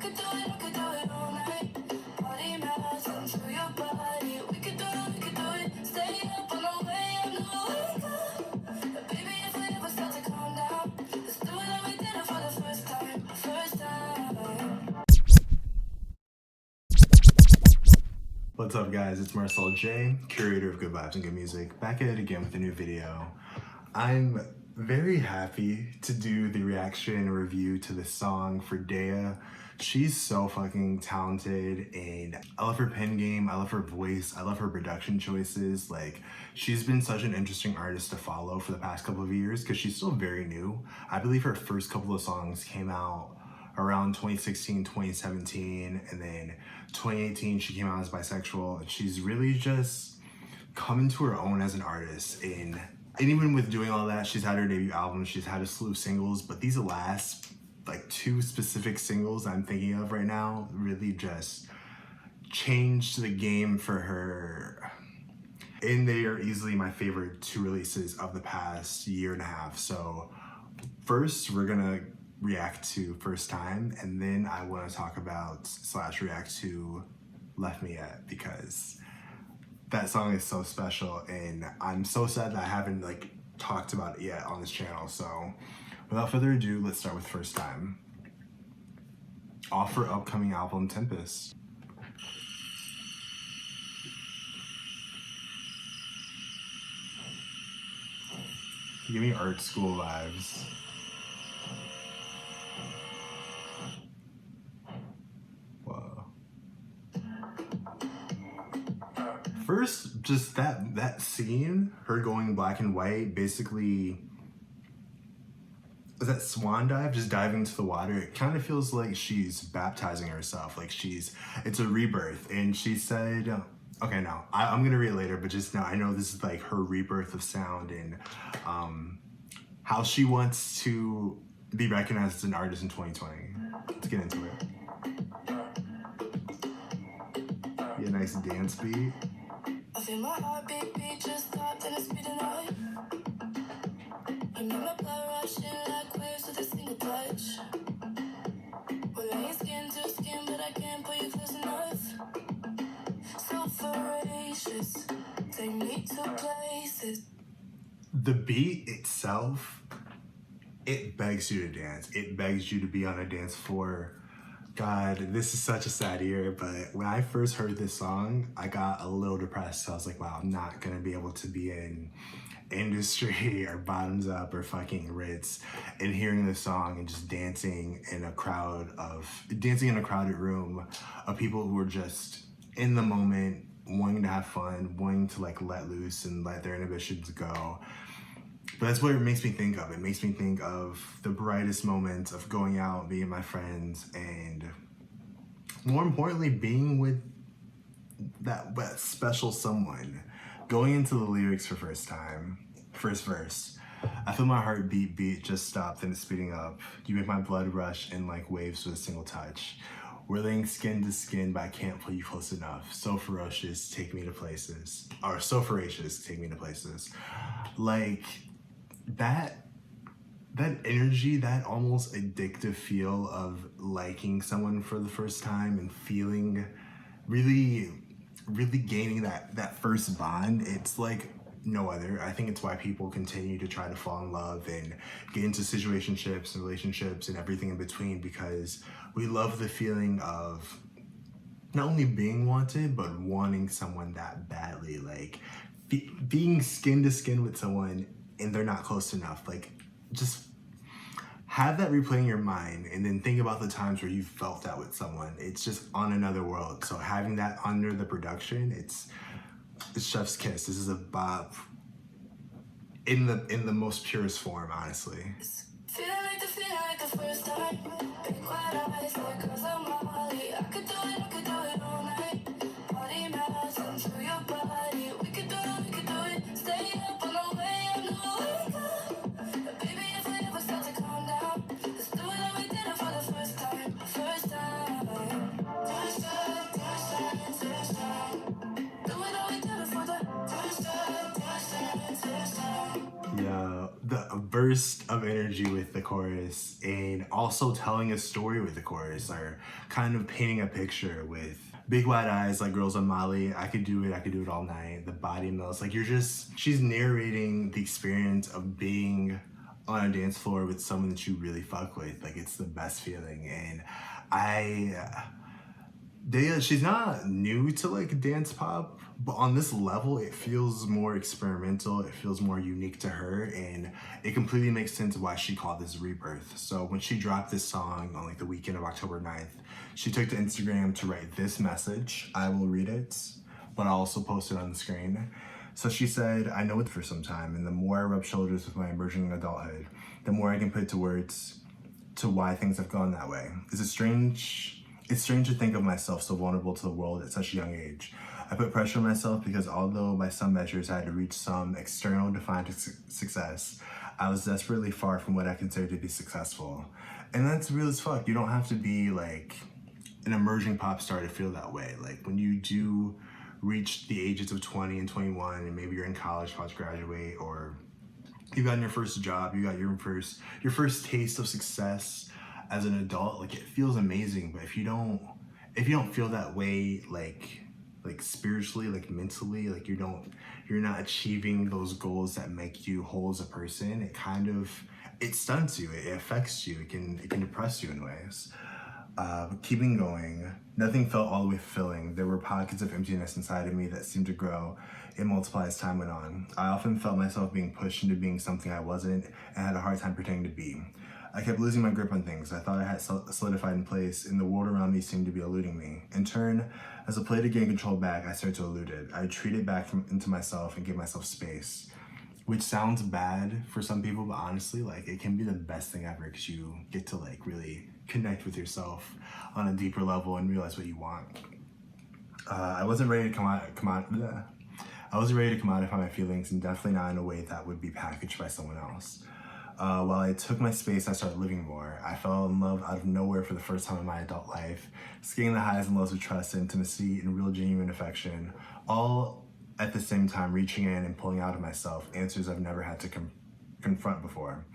Could do it, I could do it all night. Body mass into your body. We could do it. Stay up on the way, I know wake up. But baby, if we ever start to calm down, let's do it like we did it for the first time. First time. What's up guys, it's Marcel J, curator of good vibes and good music, back at it again with a new video. I'm very happy to do the reaction review to the song for Daya. She's so fucking talented and I love her pen game, I love her voice, I love her production choices. Like, she's been such an interesting artist to follow for the past couple of years because she's still very new. I believe her first couple of songs came out around 2016, 2017, and then 2018 she came out as bisexual, and she's really just come into her own as an artist. And even with doing all that, she's had her debut album, she's had a slew of singles, but these last like two specific singles I'm thinking of right now really just changed the game for her. And they are easily my favorite two releases of the past year and a half. So first we're gonna react to First Time, and then I want to talk about / react to Left Me At, because that song is so special and I'm so sad that I haven't like talked about it yet on this channel. So without further ado, let's start with First Time off her upcoming album Tempest. Give me art school vibes. First, just that scene, her going black and white, basically, is that swan dive, just diving into the water. It kind of feels like she's baptizing herself, like it's a rebirth. And she said, okay, no, I'm gonna read it later, but just now, I know this is like her rebirth of sound and how she wants to be recognized as an artist in 2020. Let's get into it. Be a nice dance beat. I feel my heartbeat just stopped and it's speeding up. I know my blood rushing like waves with a single touch. We're laying skin to skin, but I can't pull you close enough. So voracious, take me to places. The beat itself, it begs you to dance. It begs you to be on a dance floor. God, this is such a sad year, but when I first heard this song, I got a little depressed. So I was like, wow, I'm not gonna be able to be in industry or bottoms up or fucking Ritz and hearing this song and just dancing in a crowded room of people who are just in the moment, wanting to have fun, wanting to like let loose and let their inhibitions go. But that's what it makes me think of. It makes me think of the brightest moments of going out, being with my friends, and more importantly, being with that special someone. Going into the lyrics for First Time, first verse. I feel my heartbeat just stopped and it's speeding up. You make my blood rush in like waves with a single touch. We're laying skin to skin, but I can't pull you close enough. So ferocious, take me to places. Or so voracious, take me to places. Like, that energy, that almost addictive feel of liking someone for the first time and feeling really gaining that first bond, it's like no other. I think it's why people continue to try to fall in love and get into situationships and relationships and everything in between, because we love the feeling of not only being wanted, but wanting someone that badly, like being skin to skin with someone and they're not close enough. Like, just have that replay in your mind and then think about the times where you felt that with someone. It's just on another world. So having that under the production, it's chef's kiss. This is a bop in the most purest form, honestly. Feeling like the first time. Big wide eyes like cause I'm Molly. I could do it all night. Body mass into your body. We could do it. Stay up on the way, I know wake up. But baby, if we ever start to calm down, let's do it like we did it for the first time. First time. First time. Do it like we did it for the first time. Yeah, the burst of of energy with the chorus and also telling a story with the chorus, or kind of painting a picture with big wide eyes like girls on Molly. I could do it all night. The body melts. Like she's narrating the experience of being on a dance floor with someone that you really fuck with. Like, it's the best feeling. And Daya, she's not new to like dance pop, but on this level, it feels more experimental. It feels more unique to her, and it completely makes sense why she called this Rebirth. So when she dropped this song on like the weekend of October 9th, she took to Instagram to write this message. I will read it, but I'll also post it on the screen. So she said, I know it for some time, and the more I rub shoulders with my emerging adulthood, the more I can put to words to why things have gone that way. It's strange to think of myself so vulnerable to the world at such a young age. I put pressure on myself because although by some measures I had to reach some external defined success, I was desperately far from what I considered to be successful. And that's real as fuck. You don't have to be like an emerging pop star to feel that way. Like, when you do reach the ages of 20 and 21, and maybe you're in college, about to graduate, or you've gotten your first job, you got your first taste of success as an adult, like, it feels amazing. But if you don't feel that way, like spiritually, like mentally, like you're not achieving those goals that make you whole as a person, it stunts you, it affects you, it can depress you in ways. Keeping going, nothing felt all the way fulfilling. There were pockets of emptiness inside of me that seemed to grow and multiply as time went on. I often felt myself being pushed into being something I wasn't, and had a hard time pretending to be. I kept losing my grip on things I thought I had solidified in place, and the world around me seemed to be eluding me. In turn, as I played to gain control back, I started to elude it. I retreat it back into myself and give myself space, which sounds bad for some people, but honestly, like, it can be the best thing ever, because you get to like really connect with yourself on a deeper level and realize what you want. I wasn't ready to I wasn't ready to commodify my feelings, and definitely not in a way that would be packaged by someone else. While I took my space, I started living more. I fell in love out of nowhere for the first time in my adult life, skating the highs and lows of trust, intimacy, and real genuine affection, all at the same time reaching in and pulling out of myself answers I've never had to confront before.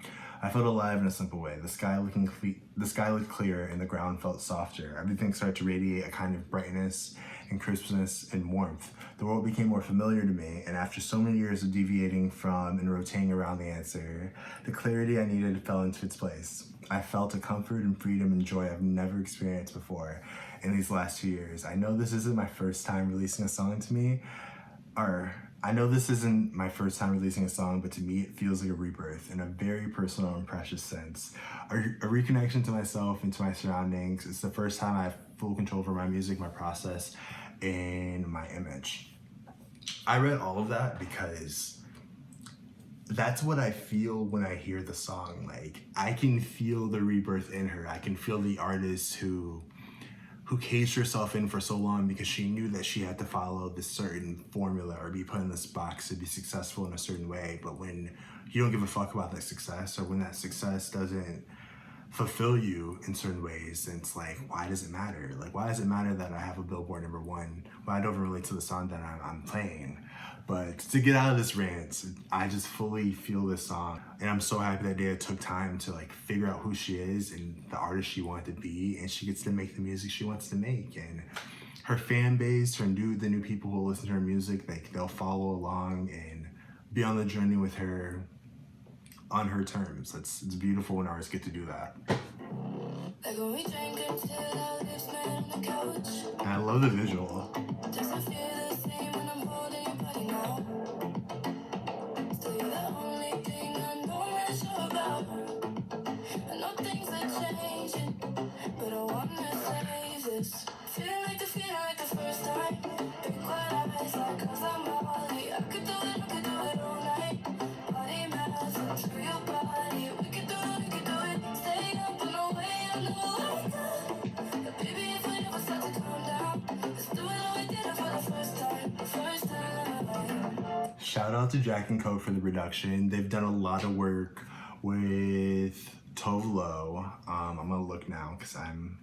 I felt alive in a simple way. The sky looked clearer and the ground felt softer. Everything started to radiate a kind of brightness and crispness and warmth. The world became more familiar to me, and after so many years of deviating from and rotating around the answer, the clarity I needed fell into its place. I felt a comfort and freedom and joy I've never experienced before in these last 2 years. I know this isn't my first time releasing a song, but to me it feels like a rebirth in a very personal and precious sense. A reconnection to myself and to my surroundings. It's the first time I have full control over my music, my process, and my image. I read all of that because that's what I feel when I hear the song. Like, I can feel the rebirth in her. I can feel the artist who caged herself in for so long because she knew that she had to follow this certain formula or be put in this box to be successful in a certain way. But when you don't give a fuck about that success, or when that success doesn't fulfill you in certain ways, then it's like, why does it matter? Like, why does it matter that I have a Billboard #1 when I don't relate to the song that I'm playing? But to get out of this rant, I just fully feel this song, and I'm so happy that Daya took time to like figure out who she is and the artist she wanted to be, and she gets to make the music she wants to make. And her fan base, the new people who listen to her music, they'll follow along and be on the journey with her on her terms. It's beautiful when artists get to do that. Like when we drink until our lips met on the couch. And I love the visual. Doesn't feel the same when I'm holding your body now. Still you're the only thing I know really sure about. I know things are changing, but I wanna say this. Feeling like the first time. Big wide eyes like cause I'm Molly. I could do it all night. Body Madison through your body. We could do it. Stay up and away, I know like that. But baby, if we never start to calm down, let's do it how we did it for the first time. Shout out to Jack and Code for the production. They've done a lot of work with Tove Lo. I'm gonna look now because I'm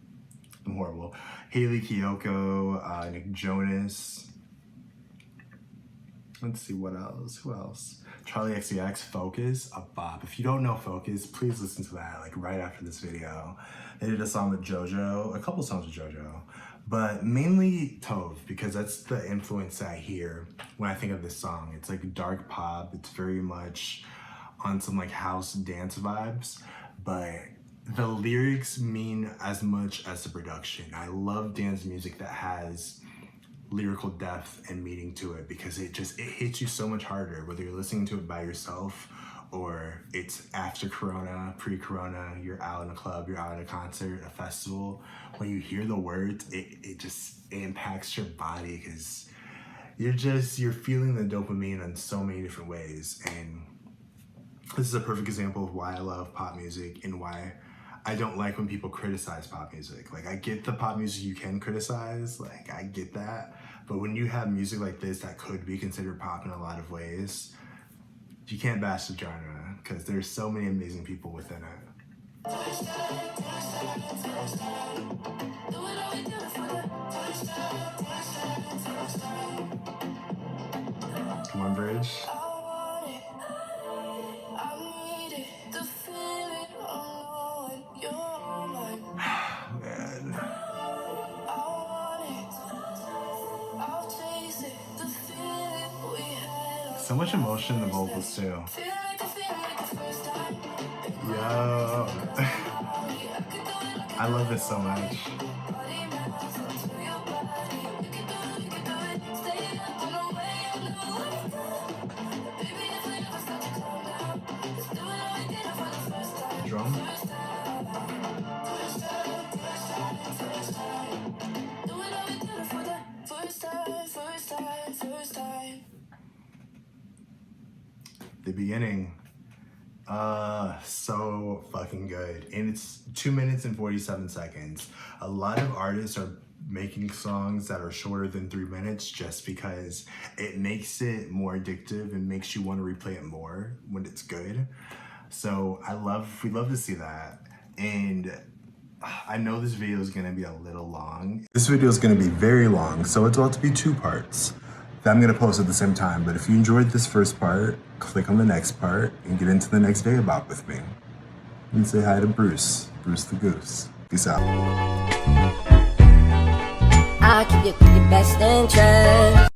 horrible. Haley Kiyoko, Nick Jonas. Let's see what else. Who else? Charlie XCX, Focus, a bop. If you don't know Focus, please listen to that, like right after this video. They did a song with JoJo, a couple songs with JoJo, but mainly Tove, because that's the influence I hear when I think of this song. It's like dark pop, it's very much on some like house dance vibes, but the lyrics mean as much as the production. I love dance music that has lyrical depth and meaning to it, because it hits you so much harder, whether you're listening to it by yourself or it's after Corona, pre-Corona, you're out in a club, you're out at a concert, a festival. When you hear the words, it impacts your body, because you're feeling the dopamine in so many different ways. And this is a perfect example of why I love pop music and why I don't like when people criticize pop music. Like, I get the pop music you can criticize, like I get that, but when you have music like this that could be considered pop in a lot of ways, you can't bash the genre, because there's so many amazing people within it. Come on, Bridge. Man. So much emotion in the vocals too. Yo. I love this so much. Drum. The beginning, so fucking good, and it's 2 minutes and 47 seconds. A lot of artists are making songs that are shorter than 3 minutes just because it makes it more addictive and makes you want to replay it more when it's good. So we love to see that. And I know this video is gonna be a little long. This video is gonna be very long, so it's about to be 2 parts that I'm gonna post at the same time. But if you enjoyed this first part, click on the next part and get into the next Daya bop with me. And say hi to Bruce the Goose. Peace out. I keep your best interest.